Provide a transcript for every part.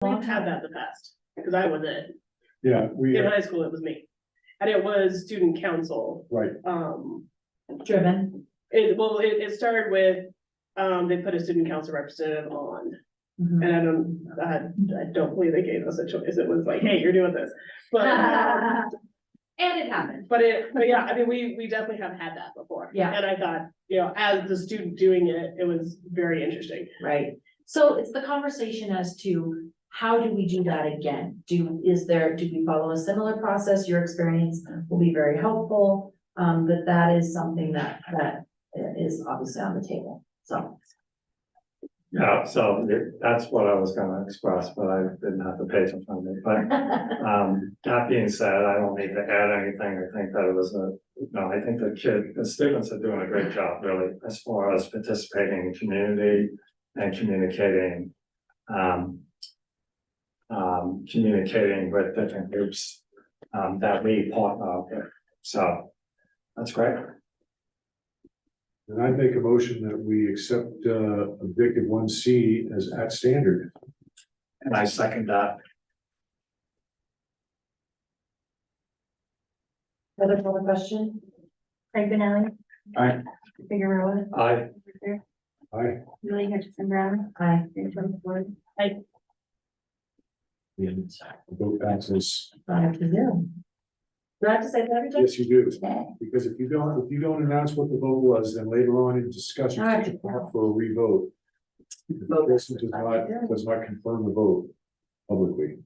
We've had that in the past, because I was it. Yeah, we, In high school, it was me. And it was student council. right, Driven. It started with, they put a student council representative on. Mhm. And I don't believe they gave us a choice. It was like, hey, you're doing this. But, And it happened. but yeah, I mean, we definitely have had that before. Yeah. And I thought, as the student doing it, it was very interesting. Right. So it's the conversation as to how do we do that again? Do we follow a similar process? Your experience will be very helpful. But that is something that is obviously on the table. So. Yeah, so that's what I was gonna express, but I didn't have the patience on it, but, that being said, I don't need to add anything, I think that it was I think the students are doing a great job, really, as far as participating in community and communicating with different groups, that we partner with, so, that's great. and I make a motion that we accept, objective 1C as at standard. And I second that. Further question? Craig Benelli. Aye. Figueroa. Aye. Aye. Millie Hutchinson Brown. Aye. And the vote passes. 5-0. Do I have to say that every time? Yes, you do, because if you don't announce what the vote was, then later on in discussion, I have to- you come up for a revote. The person does not confirm the vote publicly.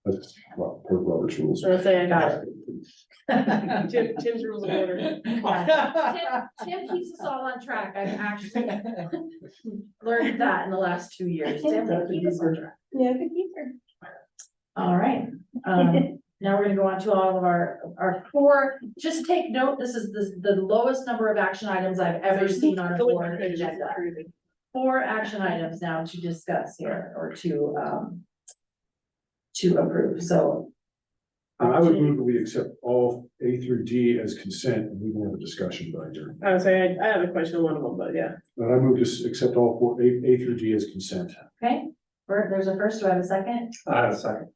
That's, well, per Robert's rules. So I say I Got it. Tim's rules of order. Tim keeps us all on track. I've actually learned that in the last 2 years. Tim will keep us on track. Yeah, good keeper. All right, now we're gonna go on to all of our 4, just take note, this is the lowest number of action items I've ever seen on a board agenda. 4 action items now to discuss here, or to approve, so. I would move that we accept all A through D as consent, and we can have a discussion about it. I would say I have a question on one of them, but yeah. But I move to accept all 4, A through D as consent. Okay, there's a first, do I have a second? I have a second.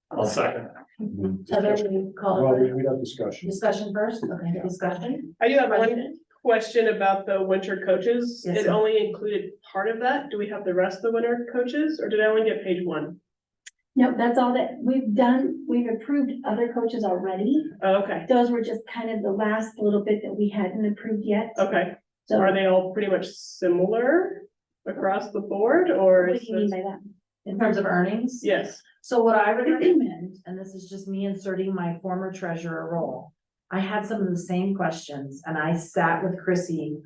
I'll second. Heather, will you call Well, it we have discussion. discussion first? Okay, discussion. I do have one Question? question about the winter coaches. Yes, It ma'am. only included part of that. Do we have the rest of the winter coaches, or did I only get page 1? No, that's all that we've done. We've approved other coaches already. Oh, okay, Those were just kind of the last little bit that we hadn't approved yet. okay. So Are what they all pretty much similar across the board, or do is you mean this? by that? In terms of earnings? Yes, So what I would recommend, and this is just me inserting my former treasurer role, I had some of the same questions and I sat with Chrissy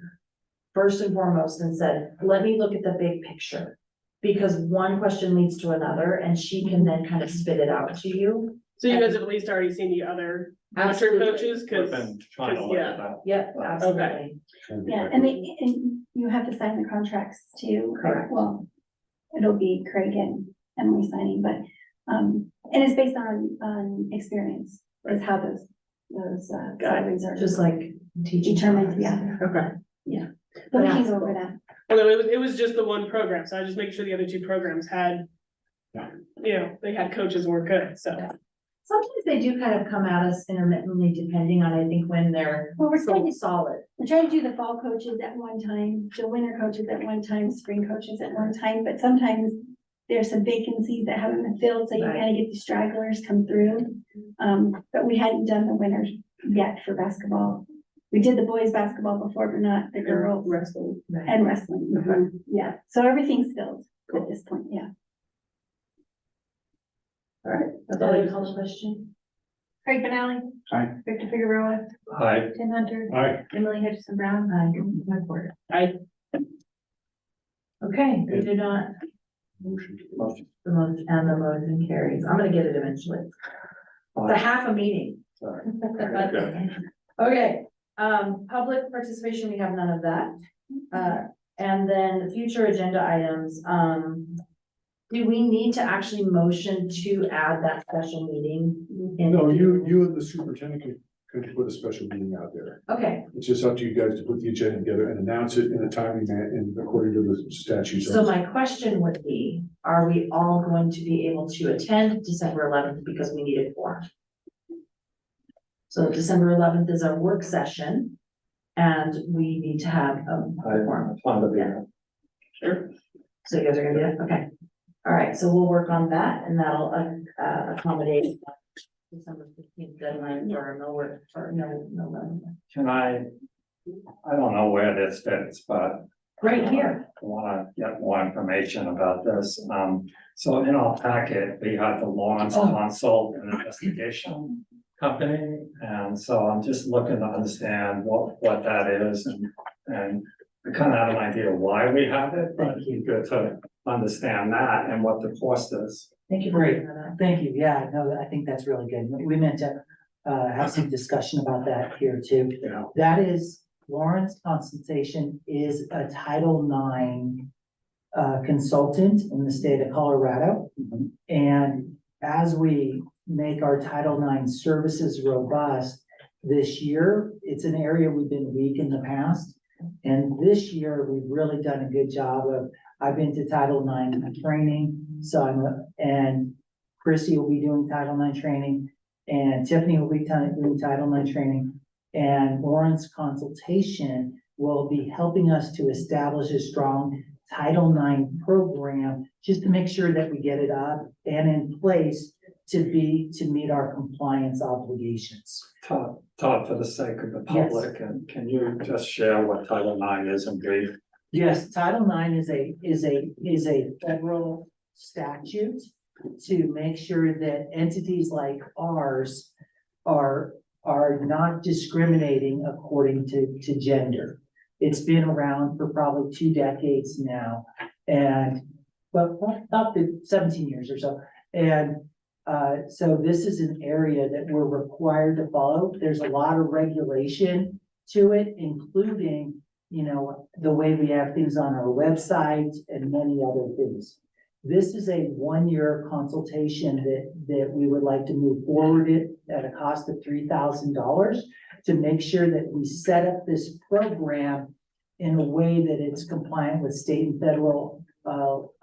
first and foremost and said, let me look at the big picture. Because one question leads to another and she can then kind of spit it out to you. so you guys have at least already seen the other winter Absolutely. coaches, We've cause, been trying to look at that. Yep, absolutely. Yeah, and you have to sign the contracts too. Correct. Well, it'll be Craig and Emily signing, but, and it's based on experience, is how those salaries are. Just like teaching. Determined, yeah. okay. But we can go over that. Although it was just the one program, so I just make sure the other 2 programs had, they had coaches and were good, so. Sometimes they do kind of come at us intermittently, depending on, I think, when they're Well, we're so trying to, solid. we're trying to do the fall coaches at one time, the winter coaches at one time, spring coaches at one time, but sometimes there's some vacancies that haven't been filled, so you Right. kind of get the stragglers come through. But we hadn't done the winters yet for basketball. We did the boys' basketball before, but not the girls Wrestling. and wrestling. Okay. Yeah, so everything's filled at this point, yeah. All right, that's all I call the question. Craig Benelli. Aye. Victor Figueroa. Aye. Tim Hunter. Aye. Emily Hutchinson Brown. I, Okay, we do not, Motion. the motion carries. I'm gonna get it eventually. It's a half a meeting. Sorry. Okay, public participation, we have none of that. And then future agenda items, do we need to actually motion to add that special meeting? No, you and the superintendent could put a special meeting out there. Okay, It's just up to you guys to put the agenda together and announce it in a timely manner and according to the statutes. so my question would be, are we all going to be able to attend December eleventh because we need it for? So December eleventh is our work session, and we need to have a forum. Fun to be here. Sure. So you guys are gonna do that? Okay. All right, so we'll work on that, and that'll accommodate December 15th deadline for no work, for no. Can I don't know where this fits, but Right here. I wanna get more information about this. So in our packet, we had the Lawrence Oh. Consult and Investigation Company. And so I'm just looking to understand what that is and I kind of have an idea why we have it, but it'd be good to understand that and what the cost is. Thank you for Great. bringing that up. Thank you. Yeah, no, I think that's really good. We meant to have some discussion about that here too. Yeah. That is, Lawrence Consultation is a Title IX consultant in the state of Colorado. Mhm. And as we make our Title IX services robust this year, it's an area we've been weak in the past. And this year, we've really done a good job of, I've been to Title IX training, so and Chrissy will be doing Title IX training, and Tiffany will be doing Title IX training. And Lawrence Consultation will be helping us to establish a strong Title IX program, just to make sure that we get it up and in place to meet our compliance obligations. Todd, for the sake of the Yes. public, and can you just share what Title IX is in brief? Yes, Title IX is a federal statute to make sure that entities like ours are not discriminating according to gender. It's been around for probably 2 decades now, and, but up to 17 years or so. And so this is an area that we're required to follow. There's a lot of regulation to it, including, you know, the way we have things on our website and many other things. This is a 1-year consultation that we would like to move forward at a cost of $3,000 to make sure that we set up this program in a way that it's compliant with state and federal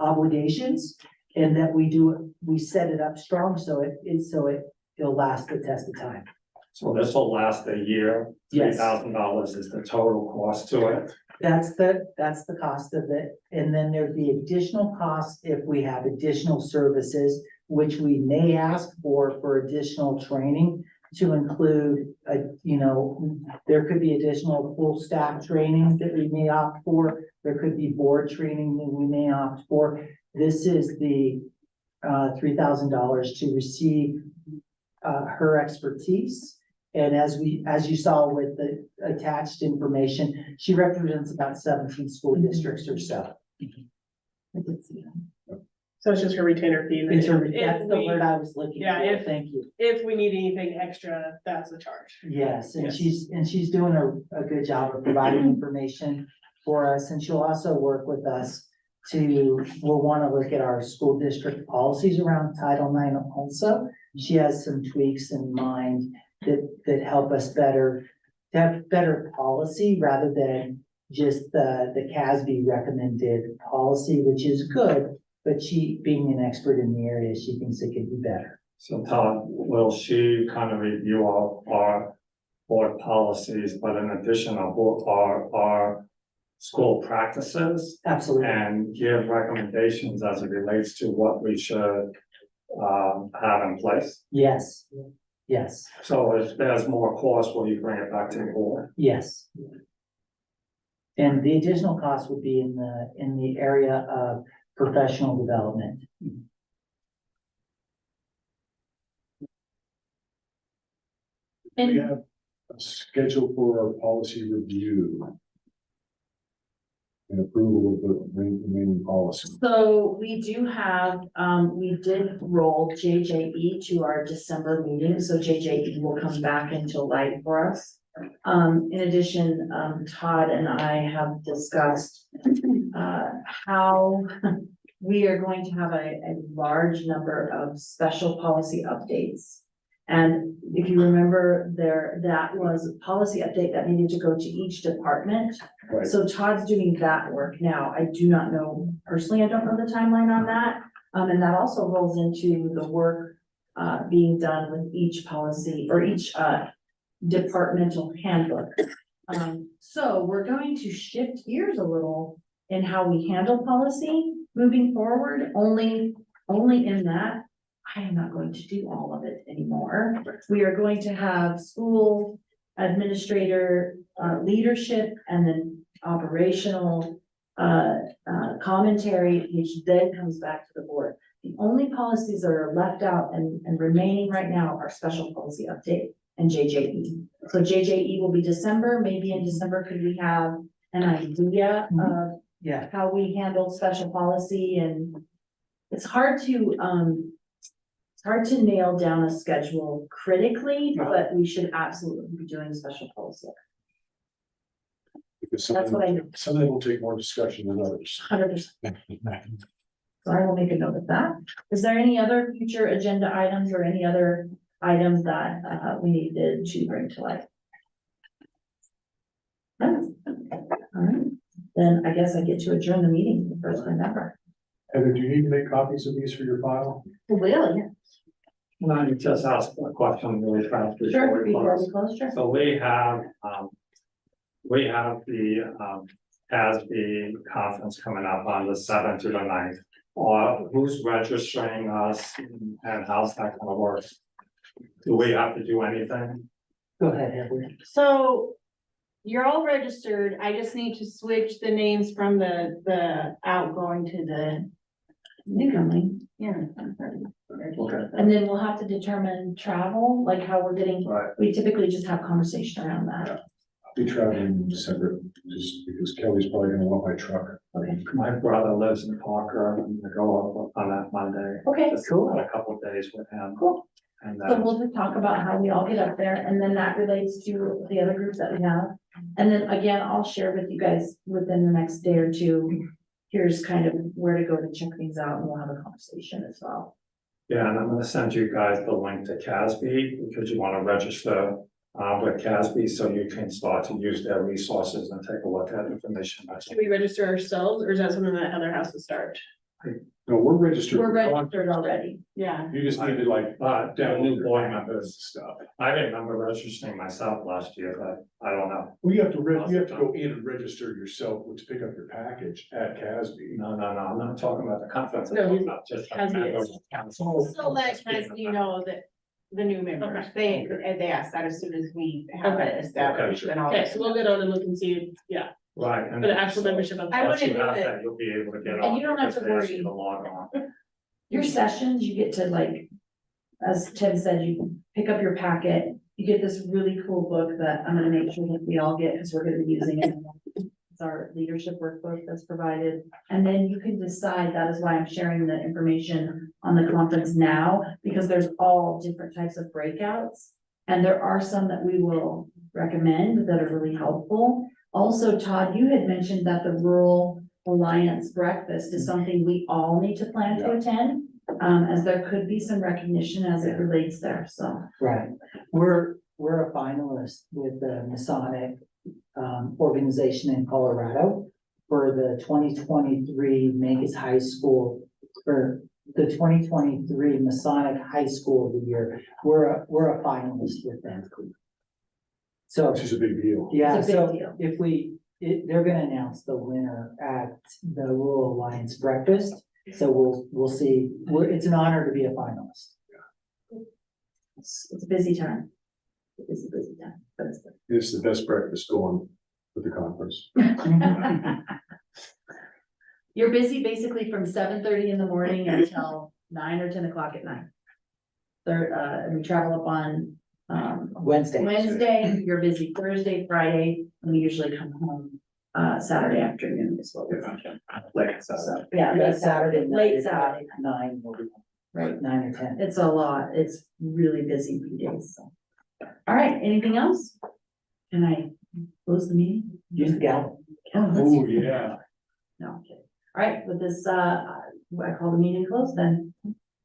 obligations. And that we set it up strong so it'll last the test of time. So this will last a year, Yes. $3,000 is the total cost to it. That's the cost of it. And then there'd be additional costs if we have additional services, which we may ask for additional training to include, there could be additional full staff training that we may opt for. There could be board training that we may opt for. This is the $3,000 to receive her expertise. And as you saw with the attached information, she represents about 17 school districts or so. I did see that. So it's just her retainer fee. and That's if the we- word I was looking Yeah, for. if- Thank you. If we need anything extra, that's the charge. Yes, and Yes. she's doing a good job of providing information for us, and she'll also work with us we'll want to look at our school district policies around Title IX also. She has some tweaks in mind that help us to have better policy rather than just the CASB recommended policy, which is good, but she, being an expert in the area, she thinks it could be better. So Todd, will she kind of review our board policies, but in addition, our school practices Absolutely. and give recommendations as it relates to what we should have in place? Yes, yes, So if there's more cost, will you bring it back to the board? yes. And the additional cost would be in the area of professional development. We And have a schedule for our policy review. And approval of the remaining policy. so we do have, we did roll JJE to our December meeting, so JJE will come back into light for us. In addition, Todd and I have discussed, how we are going to have a large number of special policy updates. And if you remember there, that was a policy update that needed to go to each department. Right. So Todd's doing that work now. I do not know, personally, I don't know the timeline on that. And that also rolls into the work being done with each policy or each departmental handbook. So we're going to shift gears a little in how we handle policy moving forward, only in that I am not going to do all of it anymore. We are going to have school administrator, leadership, and then operational commentary, which then comes back to the board. The only policies that are left out and remaining right now are special policy update and JJE. So JJE will be December, maybe in December, could we have an idea of Yeah, how we handle special policy? And it's hard to nail down a schedule critically, but we should absolutely be doing special policy. Because That's what I do, some of them will take more discussion than others. 100%. So I will make a note of that. Is there any other future agenda items or any other items that we needed to bring to light? No? All right, then I guess I get to adjourn the meeting the first time ever. Heather, do you need to make copies of these for your file? Will, yeah. Can I just ask a question really fast? Sure, before close? we close, sure. So we have the CASB conference coming up on the 7th to the 9th. Who's registering us and how's that gonna work? Do we have to do anything? go ahead, Heather. So you're all registered. I just need to switch the names from the outgoing to the, Incoming. yeah. Okay. And then we'll have to determine travel, like how we're getting, Right. we typically just have conversation around that. I'll be traveling separate, just because Kelly's probably gonna want my truck. Okay. My brother lives in Parker. I'm gonna go up on that Monday. Okay, Just Cool. spend a couple of days with him. cool. And So then, we'll just talk about how we all get up there, and then that relates to the other groups that we have. And then again, I'll share with you guys within the next day or two, here's kind of where to go to check things out, and we'll have a conversation as well. yeah, and I'm gonna send you guys the link to CASB because you wanna register with CASB so you can start to use their resources and take a look at information. Should we register ourselves, or is that something that other has to start? No, we're registered. We're for registered conference. already. Yeah. You just need to like Down new download board your members. members stuff. I remember registering myself last year, but I don't know. Well, you have to go in and register yourself to pick up your package at CASB. No, I'm not talking about the conference. I'm No, talking about just. CASB is- So let Casby know that the new members, they asked that as soon as we have it established and all. Okay, so we'll get on and look and see, yeah, Right. and for the actual membership of. I Once you wouldn't do have it. that, you'll be able to get And on. you don't have to because they ask you worry. to log on. Your sessions, you get to like, as Tim said, you pick up your packet, you get this really cool book that I'm gonna make sure that we all get, because we're gonna be using it. It's our leadership workbook that's provided, and then you can decide, that is why I'm sharing the information on the conference now, because there's all different types of breakouts. And there are some that we will recommend that are really helpful. Also, Todd, you had mentioned that the Rural Alliance Breakfast is something we all need to plan to attend. As there could be some recognition as it relates there, so. Right, we're a finalist with the Masonic organization in Colorado for the 2023 Mancos High School, or the 2023 Masonic High School of the Year. We're a finalist with them. So, Which is a big deal. yeah, It's a big so deal. if they're gonna announce the winner at the Rural Alliance Breakfast. So we'll see, it's an honor to be a finalist. It's a busy time. It's a busy time, but it's good. It's the best breakfast going with the conference. You're busy basically from 7:30 in the morning until 9 or 10 o'clock at night. And we travel up on, Wednesday. Wednesday, you're busy Thursday, Friday, and we usually come home, Saturday afternoon is what we're thinking. Like, so. So, yeah, Yeah, late Saturday, late Saturday, 9 will be, right? 9 or 10. It's a lot. It's really busy few days, so. All right, anything else? Can I close the meeting? Use the gavel. Oh, let's- Oh, yeah. No, I'm kidding. All right, with this, I call the meeting closed then.